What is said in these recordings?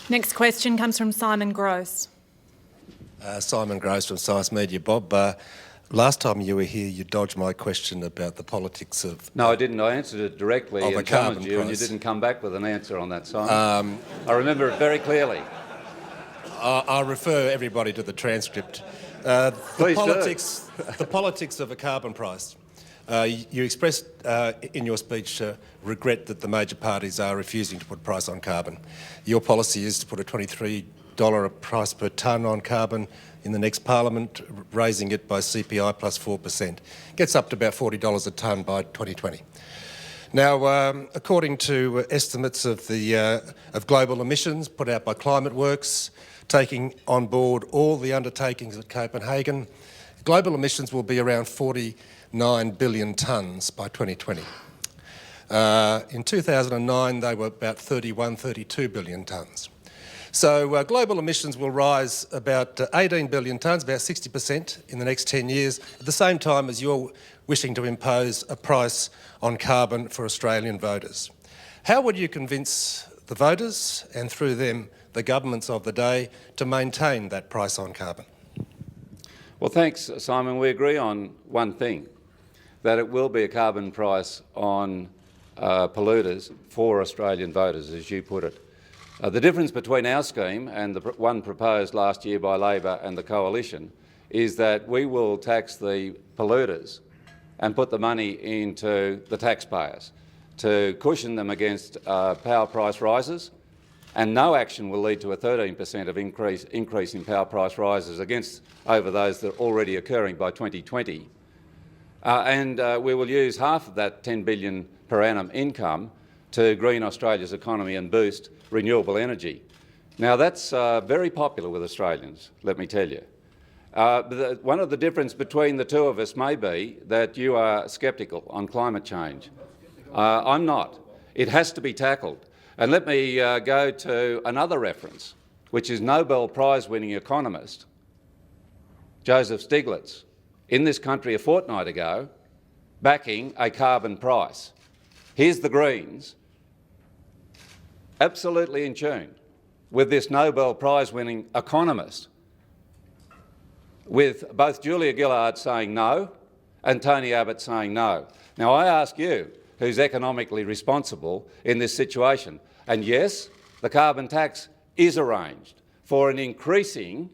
Next question comes from Simon Gross. Simon Gross from Science Media. Bob, last time you were here, you dodged my question about the politics of... No, I didn't. I answered it directly and challenged you, and you didn't come back with an answer on that, Simon. I remember it very clearly. I'll refer everybody to the transcript. Please the politics of a carbon price. You expressed in your speech regret that the major parties are refusing to put price on carbon. Your policy is to put a $23 a price per tonne on carbon in the next parliament, raising it by CPI plus 4%. Gets up to about $40 a tonne by 2020. Now, according to estimates of global emissions put out by Climate Works, taking on board all the undertakings at Copenhagen, global emissions will be around 49 billion tonnes by 2020. In 2009, they were about 32 billion tonnes. So global emissions will rise about 18 billion tonnes, about 60% in the next 10 years, at the same time as you're wishing to impose a price on carbon for Australian voters. How would you convince the voters, and through them, the governments of the day, to maintain that price on carbon? Well, thanks, Simon. We agree on one thing, that it will be a carbon price on polluters for Australian voters, as you put it. The difference between our scheme and the one proposed last year by Labor and the Coalition is that we will tax the polluters and put the money into the taxpayers to cushion them against power price rises, and no action will lead to a 13% of increase in power price rises over those that are already occurring by 2020. We will use half of that $10 billion per annum income to green Australia's economy and boost renewable energy. Now, that's very popular with Australians, let me tell you. One of the differences between the two of us may be that you are sceptical on climate change. I'm not. It has to be tackled. And let me go to another reference, which is Nobel Prize-winning economist Joseph Stiglitz in this country a fortnight ago backing a carbon price. Here's the Greens absolutely in tune with this Nobel Prize-winning economist, with both Julia Gillard saying no and Tony Abbott saying no. Now, I ask you, who's economically responsible in this situation? And yes, the carbon tax is arranged for an increasing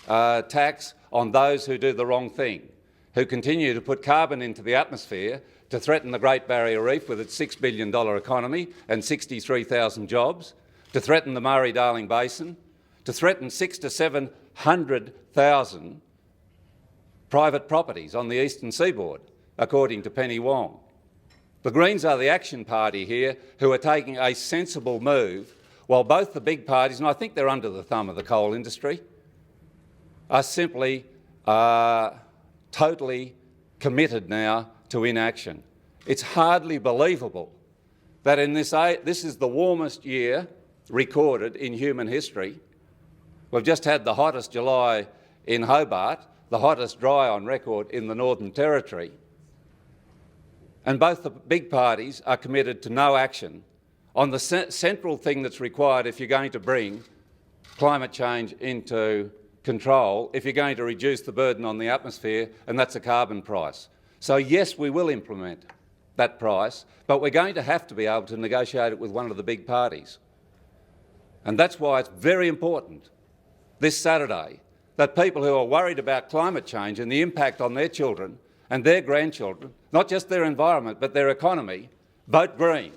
tax on those who do the wrong thing, who continue to put carbon into the atmosphere to threaten the Great Barrier Reef with its $6 billion economy and 63,000 jobs, to threaten the Murray-Darling Basin, to threaten 600,000 to 700,000 private properties on the eastern seaboard, according to Penny Wong. The Greens are the action party here who are taking a sensible move, while both the big parties, and I think they're under the thumb of the coal industry, are simply totally committed now to inaction. It's hardly believable that in this is the warmest year recorded in human history. We've just had the hottest July in Hobart, the hottest dry on record in the Northern Territory. And both the big parties are committed to no action on the central thing that's required if you're going to bring climate change into control, if you're going to reduce the burden on the atmosphere, and that's a carbon price. So yes, we will implement that price, but we're going to have to be able to negotiate it with one of the big parties. And that's why it's very important this Saturday that people who are worried about climate change and the impact on their children and their grandchildren, not just their environment but their economy, vote Green.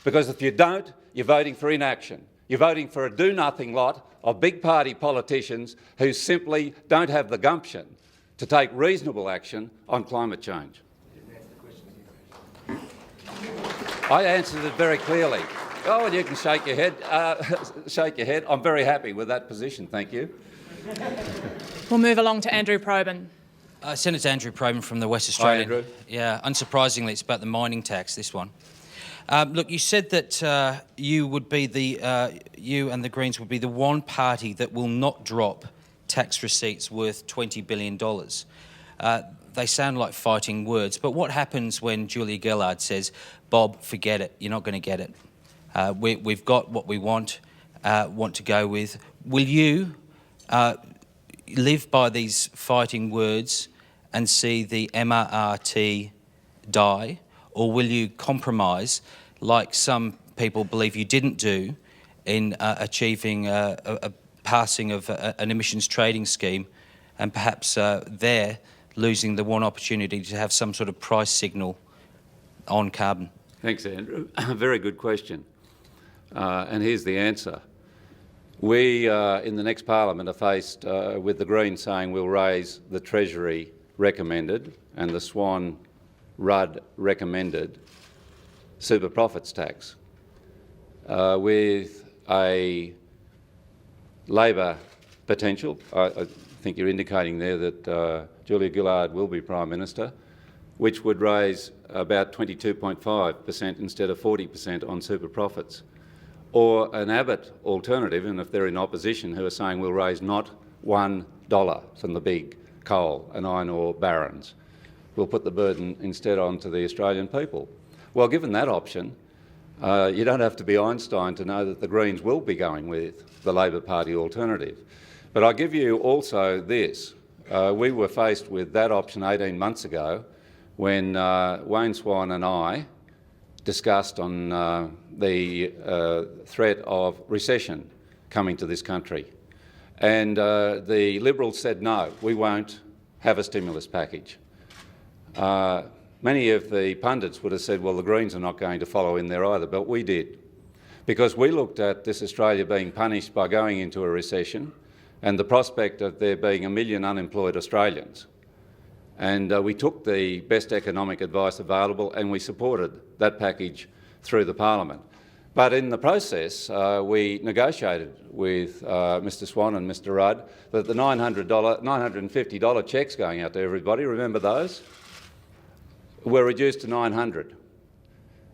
Because if you don't, you're voting for inaction. You're voting for a do-nothing lot of big party politicians who simply don't have the gumption to take reasonable action on climate change. I answered it very clearly. Oh, and you can shake your head. I'm very happy with that position, thank you. We'll move along to Andrew Probyn. Senator Andrew Probyn from the West Australian. Hi, Andrew. Yeah, unsurprisingly, it's about the mining tax, this one. Look, you said that you and the Greens would be the one party that will not drop tax receipts worth $20 billion. They sound like fighting words, but what happens when Julia Gillard says, Bob, forget it, you're not going to get it. We've got what we want. want to go with. Will you live by these fighting words and see the MRRT die, or will you compromise, like some people believe you didn't do, in achieving a passing of an emissions trading scheme, and perhaps there losing the one opportunity to have some sort of price signal on carbon? Thanks, Andrew. Very good question. And here's the answer. We, in the next parliament, are faced with the Greens saying we'll raise the Treasury recommended and the Swan-Rudd recommended super profits tax, with a Labor potential. I think you're indicating there that Julia Gillard will be Prime Minister, which would raise about 22.5% instead of 40% on super profits. Or an Abbott alternative, and if they're in opposition, who are saying we'll raise not $1 from the big coal and iron ore barons. We'll put the burden instead onto the Australian people. Well, given that option, you don't have to be Einstein to know that the Greens will be going with the Labor Party alternative. But I'll give you also this. We were faced with that option 18 months ago when Wayne Swan and I discussed on the threat of recession coming to this country. And the Liberals said, no, we won't have a stimulus package. Many of the pundits would have said, well, the Greens are not going to follow in there either, but we did. Because we looked at this Australia being punished by going into a recession and the prospect of there being 1 million unemployed Australians. And we took the best economic advice available and we supported that package through the parliament. But in the process, we negotiated with Mr Swan and Mr Rudd that the $950 cheques going out to everybody, remember those, were reduced to $900.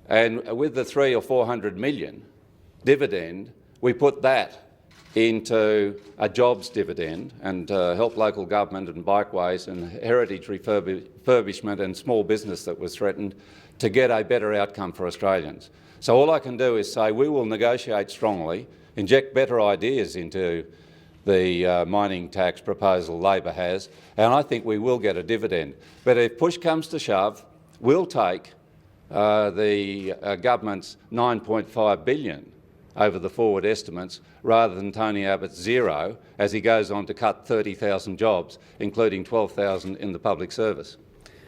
And with the 300 or 400 million dividend, we put that into a jobs dividend and help local government and bikeways and heritage refurbishment and small business that was threatened to get a better outcome for Australians. So all I can do is say we will negotiate strongly, inject better ideas into the mining tax proposal Labor has, and I think we will get a dividend. But if push comes to shove, we'll take the government's $9.5 billion over the forward estimates rather than Tony Abbott's zero as he goes on to cut 30,000 jobs, including 12,000 in the public service.